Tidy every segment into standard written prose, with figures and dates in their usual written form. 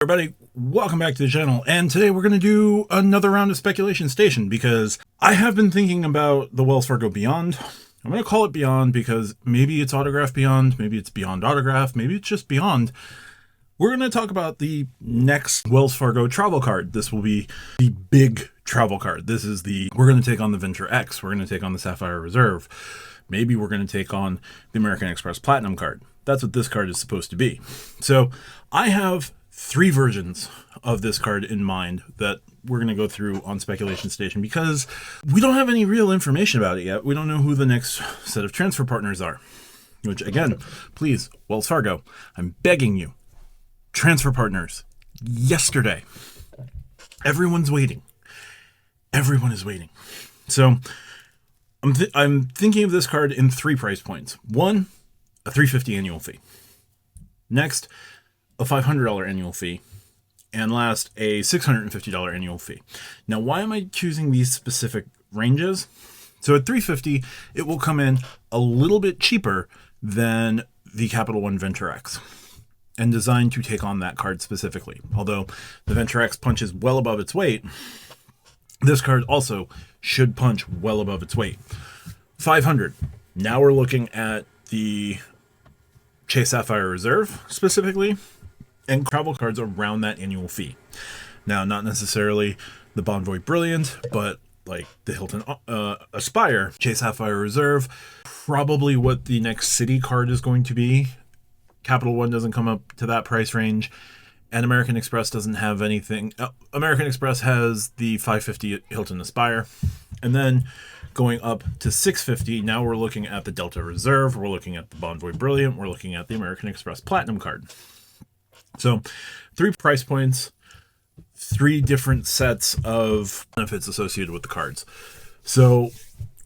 Everybody, welcome back to the channel, and today we're going to do another round of Speculation Station because I have been thinking about the Wells Fargo Beyond. I'm going to call it Beyond because maybe it's Autograph Beyond, maybe it's Beyond Autograph, maybe it's just Beyond. We're going to talk about the next Wells Fargo travel card. This will be the big travel card. This is we're going to take on the Venture X, we're going to take on the Sapphire Reserve, maybe we're going to take on the American Express Platinum card. That's what this card is supposed to be. So I have three versions of this card in mind that we're going to go through on Speculation Station because we don't have any real information about it yet. We don't know who the next set of transfer partners are, which again, please, Wells Fargo, I'm begging you, transfer partners yesterday. Everyone's waiting. Everyone is waiting. So I'm thinking of this card in three price points. One, a $350 annual fee. Next, a $500 annual fee, and last, a $650 annual fee. Now, why am I choosing these specific ranges? So at $350, it will come in a little bit cheaper than the Capital One Venture X, and designed to take on that card specifically. Although the Venture X punches well above its weight, this card also should punch well above its weight. $500. Now we're looking at the Chase Sapphire Reserve specifically, and travel cards around that annual fee. Now, not necessarily the Bonvoy Brilliant, but like the Hilton Aspire, Chase Sapphire Reserve, probably what the next city card is going to be. Capital One doesn't come up to that price range, and American Express doesn't have anything. American Express has the $550 Hilton Aspire, and then going up to $650, now we're looking at the Delta Reserve, we're looking at the Bonvoy Brilliant, we're looking at the American Express Platinum card. So, three price points, three different sets of benefits associated with the cards. So,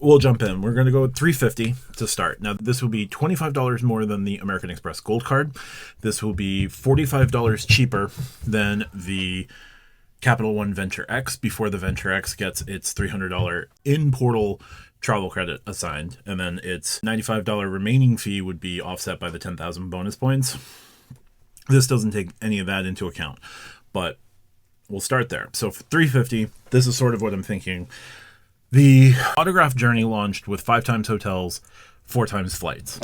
we'll jump in. We're going to go with $350 to start. Now, this will be $25 more than the American Express Gold card. This will be $45 cheaper than the Capital One Venture X before the Venture X gets its $300 in-portal travel credit assigned. And then its $95 remaining fee would be offset by the 10,000 bonus points. This doesn't take any of that into account, but we'll start there. So for $350, this is sort of what I'm thinking. The Autograph Journey launched with 5 times hotels, 4 times flights.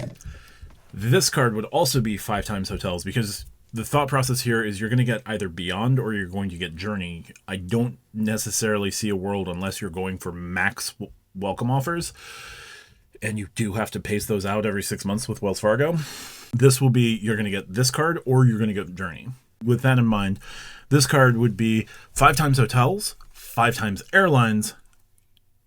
This card would also be 5 times hotels because the thought process here is you're going to get either Beyond or you're going to get Journey. I don't necessarily see a world unless you're going for max welcome offers, and you do have to pace those out every 6 months with Wells Fargo. This will be, you're going to get this card or you're going to get Journey. With that in mind, this card would be 5 times hotels, 5 times airlines,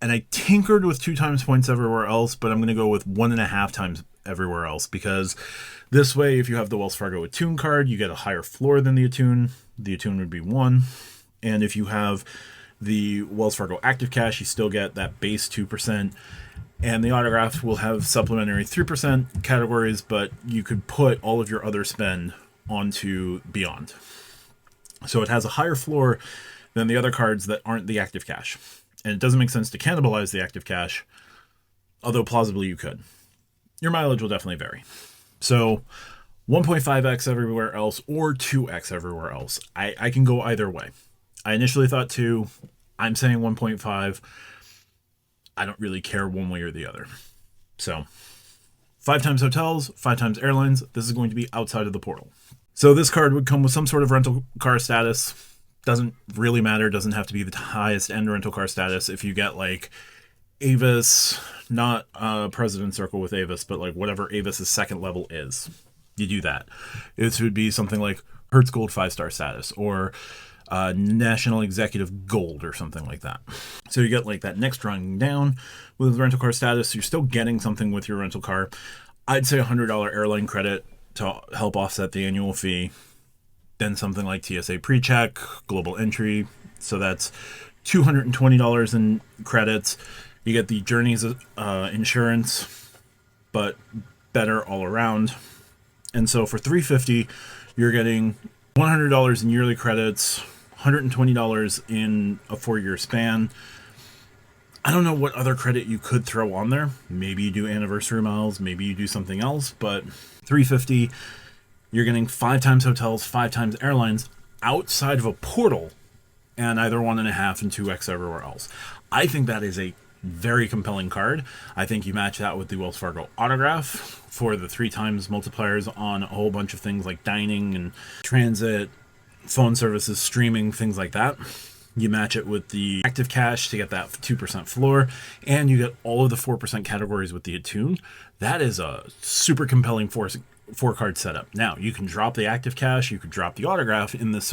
and I tinkered with 2 times points everywhere else, but I'm going to go with 1.5 times everywhere else because this way, if you have the Wells Fargo Attune card, you get a higher floor than the Attune. The Attune would be 1. And if you have the Wells Fargo Active Cash, you still get that base 2%. And the Autograph will have supplementary 3% categories, but you could put all of your other spend onto Beyond. So it has a higher floor than the other cards that aren't the Active Cash. And it doesn't make sense to cannibalize the Active Cash, although plausibly you could. Your mileage will definitely vary. So 1.5x everywhere else or 2x everywhere else. I can go either way. I initially thought 2. I'm saying 1.5. I don't really care one way or the other. So 5 times hotels, 5 times airlines. This is going to be outside of the portal. So this card would come with some sort of rental car status. Doesn't really matter. Doesn't have to be the highest end rental car status. If you get like Avis, not President Circle with Avis, but like whatever Avis's second level is, you do that. It would be something like Hertz Gold 5-star status or National Executive Gold or something like that. So you get like that next rung down with rental car status. You're still getting something with your rental car. I'd say $100 airline credit to help offset the annual fee. Then something like TSA PreCheck, Global Entry. So that's $220 in credits. You get the Journeys insurance, but better all around. And so for $350, you're getting $100 in yearly credits, $120 in a 4-year span. I don't know what other credit you could throw on there. Maybe you do anniversary miles, maybe you do something else, but $350, you're getting 5 times hotels, 5 times airlines. outside of a portal and either 1.5 and 2x everywhere else. I think that is a very compelling card. I think you match that with the Wells Fargo autograph for the 3 times multipliers on a whole bunch of things like dining and transit, phone services, streaming, things like that. You match it with the active cash to get that 2% floor, and you get all of the 4% categories with the attune. That is a super compelling 4-card setup. Now, you can drop the active cash, you could drop the autograph in this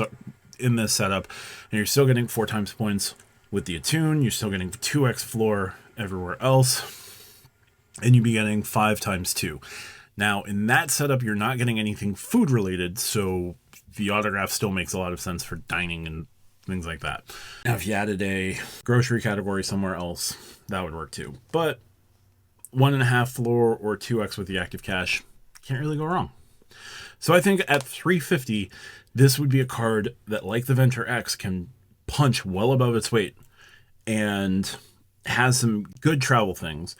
setup, and you're still getting 4 times points with the attune. You're still getting 2x floor everywhere else, and you'd be getting 5 times 2. Now, in that setup, you're not getting anything food related, so the autograph still makes a lot of sense for dining and things like that. Now, if you added a grocery category somewhere else, that would work too. But 1.5 floor or 2x with the active cash, can't really go wrong. So I think at $350, this would be a card that, like the Venture X, can punch well above its weight and has some good travel things.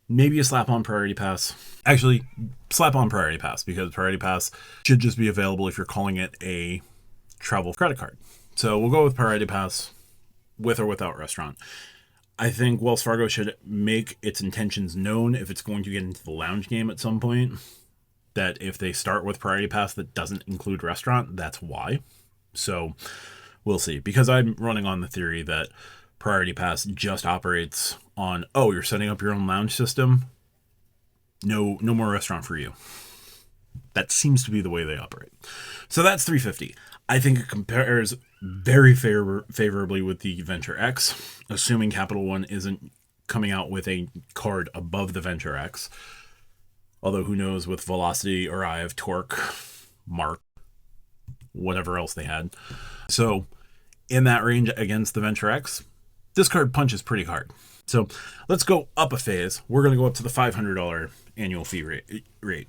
Maybe a slap on Priority Pass. Actually, slap on Priority Pass, because Priority Pass should just be available if you're calling it a travel credit card. So we'll go with Priority Pass, with or without restaurant. I think Wells Fargo should make its intentions known if it's going to get into the lounge game at some point, that if they start with Priority Pass that doesn't include restaurant, that's why. So we'll see. Because I'm running on the theory that Priority Pass just operates on, oh, you're setting up your own lounge system? No more restaurant for you. That seems to be the way they operate. So that's $350. I think it compares very favorably with the Venture X, assuming Capital One isn't coming out with a card above the Venture X. Although who knows with Velocity, Arrive, Torque, Mark, whatever else they had. So in that range against the Venture X, this card punches pretty hard. So let's go up a phase. We're going to go up to the $500 annual fee rate.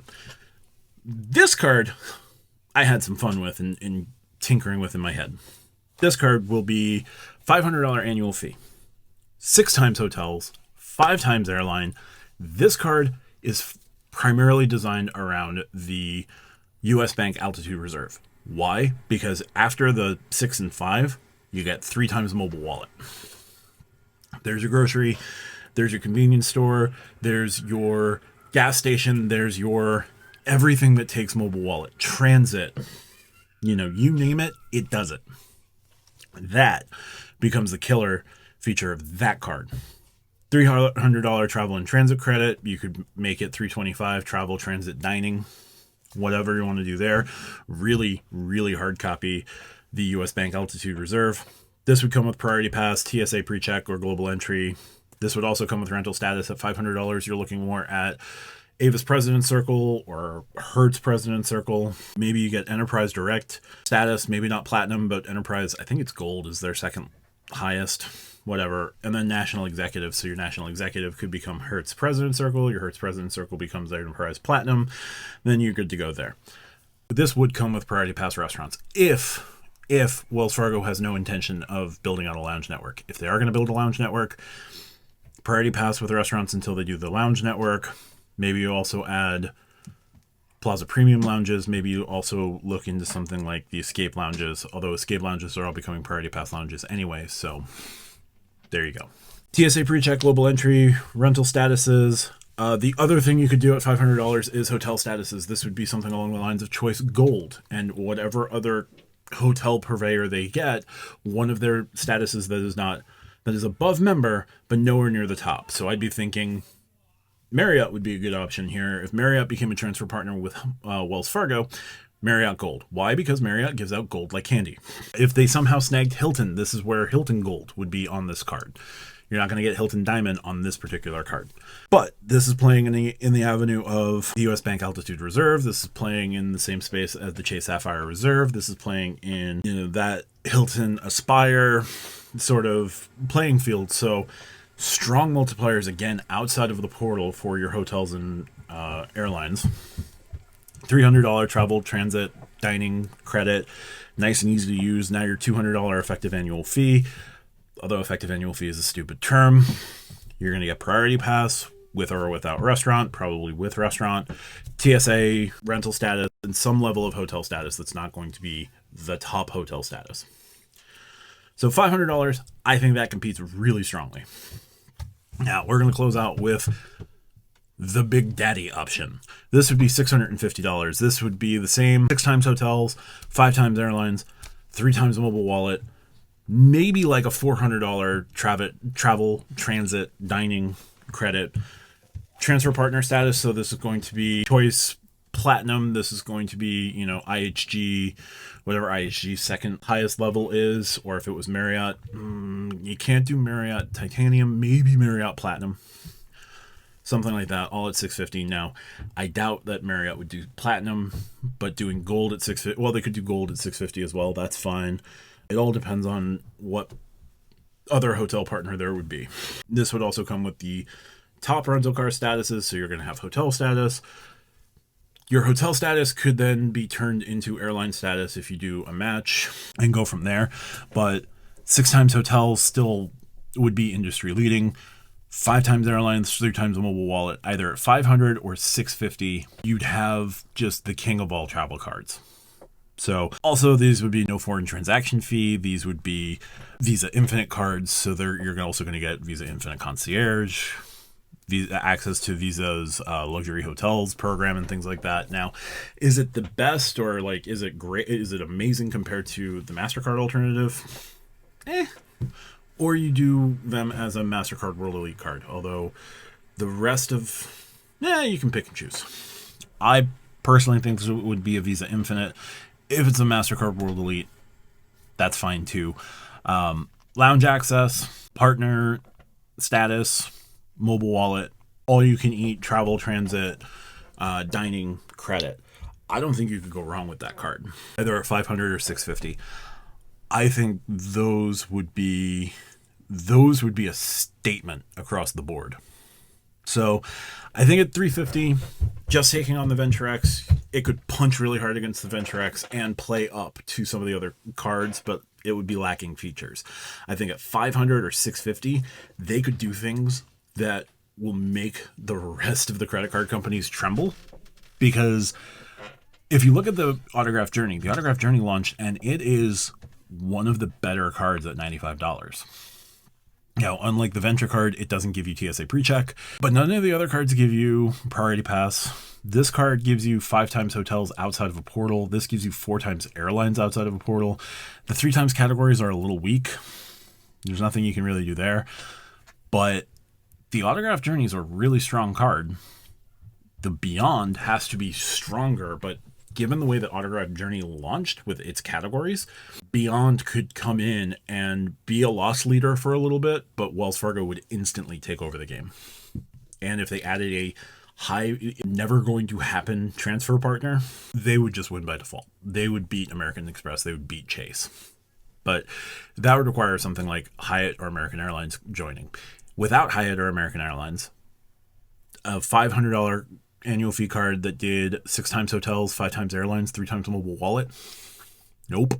This card I had some fun with and tinkering with in my head. This card will be $500 annual fee, 6 times hotels, 5 times airline. This card is primarily designed around the U.S. Bank Altitude Reserve. Why? Because after the 6 and 5, you get 3 times mobile wallet. There's your grocery, there's your convenience store, there's your gas station, there's your everything that takes mobile wallet, transit, you name it, it does it. That becomes the killer feature of that card. $300 travel and transit credit. You could make it $325 travel, transit, dining, whatever you want to do there. Really, really hard copy the U.S. Bank Altitude Reserve. This would come with Priority Pass, TSA PreCheck, or Global Entry. This would also come with rental status at $500. You're looking more at Avis President Circle or Hertz President Circle. Maybe you get Enterprise Direct status, maybe not Platinum, but Enterprise, I think it's Gold is their second highest, whatever. And then National Executive. So your National Executive could become Hertz President Circle. Your Hertz President Circle becomes Enterprise Platinum. Then you're good to go there. This would come with Priority Pass restaurants if Wells Fargo has no intention of building out a lounge network. If they are going to build a lounge network, Priority Pass with restaurants until they do the lounge network. Maybe you also add Plaza Premium lounges. Maybe you also look into something like the Escape lounges, although Escape lounges are all becoming Priority Pass lounges anyway, so there you go. TSA PreCheck, Global Entry, rental statuses. The other thing you could do at $500 is hotel statuses. This would be something along the lines of Choice Gold, and whatever other hotel purveyor they get, one of their statuses that is above member, but nowhere near the top. So I'd be thinking Marriott would be a good option here. If Marriott became a transfer partner with Wells Fargo, Marriott Gold. Why? Because Marriott gives out gold like candy. If they somehow snagged Hilton, this is where Hilton Gold would be on this card. You're not going to get Hilton Diamond on this particular card. But this is playing in the avenue of the U.S. Bank Altitude Reserve. This is playing in the same space as the Chase Sapphire Reserve. This is playing in that Hilton Aspire sort of playing field. So strong multipliers, again, outside of the portal for your hotels and airlines. $300 travel, transit, dining credit. Nice and easy to use. Now your $200 effective annual fee. Although effective annual fee is a stupid term. You're going to get Priority Pass with or without restaurant, probably with restaurant, TSA rental status, and some level of hotel status that's not going to be the top hotel status. So $500, I think that competes really strongly. Now, we're going to close out with the Big Daddy option. This would be $650. This would be the same 6 times hotels, 5 times airlines, 3 times mobile wallet, maybe like a $400 travel, transit, dining credit, transfer partner status. So this is going to be Choice Platinum. This is going to be, IHG, whatever IHG's second highest level is, or if it was Marriott, you can't do Marriott Titanium, maybe Marriott Platinum, something like that, all at $650. Now, I doubt that Marriott would do Platinum, but doing gold at $650, well, they could do gold at $650 as well. That's fine. It all depends on what other hotel partner there would be. This would also come with the top rental car statuses, so you're going to have hotel status. Your hotel status could then be turned into airline status if you do a match and go from there. But 6 times hotels still would be industry leading. 5 times airlines, 3 times a mobile wallet, either at $500 or $650. You'd have just the king of all travel cards. So also these would be no foreign transaction fee. These would be Visa Infinite cards. So you're also going to get Visa Infinite Concierge, Visa access to Visa's luxury hotels program and things like that. Now, is it the best, or like, is it great? Is it amazing compared to the MasterCard alternative? Or you do them as a MasterCard World Elite card. Although the rest of, you can pick and choose. I personally think this would be a Visa Infinite. If it's a MasterCard World Elite, that's fine too. Lounge access, partner status, mobile wallet, all you can eat, travel, transit, dining credit. I don't think you could go wrong with that card, either at $500 or $650. I think those would be a statement across the board. So I think at $350, just taking on the Venture X, it could punch really hard against the Venture X and play up to some of the other cards, but it would be lacking features. I think at $500 or $650, they could do things that will make the rest of the credit card companies tremble. Because if you look at the Autograph Journey launched, and it is one of the better cards at $95. Now, unlike the Venture card, it doesn't give you TSA PreCheck, but none of the other cards give you Priority Pass. This card gives you 5 times hotels outside of a portal. This gives you 4 times airlines outside of a portal. The 3 times categories are a little weak. There's nothing you can really do there. But the Autograph Journey is a really strong card. The Beyond has to be stronger, but given the way that Autograph Journey launched with its categories, Beyond could come in and be a loss leader for a little bit, but Wells Fargo would instantly take over the game. And if they added a high, never going to happen transfer partner, they would just win by default. They would beat American Express. They would beat Chase. But that would require something like Hyatt or American Airlines joining. Without Hyatt or American Airlines, a $500 annual fee card that did 6 times hotels, 5 times airlines, 3 times mobile wallet. Nope.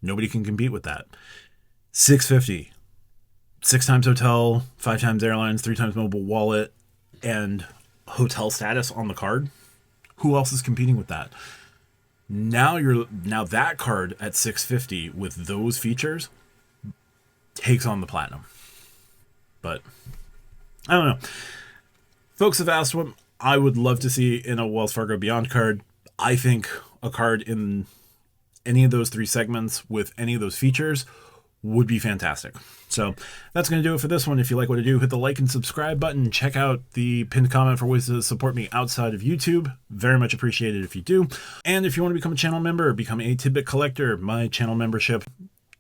Nobody can compete with that. $650. 6 times hotel, 5 times airlines, 3 times mobile wallet, and hotel status on the card. Who else is competing with that? Now that card at $650 with those features takes on the Platinum. But I don't know. Folks have asked what I would love to see in a Wells Fargo Beyond card. I think a card in any of those 3 segments with any of those features would be fantastic. So that's going to do it for this one. If you like what I do, hit the like and subscribe button. Check out the pinned comment for ways to support me outside of YouTube. Very much appreciated if you do. And if you want to become a channel member, become a Tidbit Collector, my channel membership,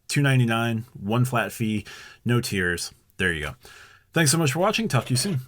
$2.99, 1 flat fee, no tiers. There you go. Thanks so much for watching. Talk to you soon.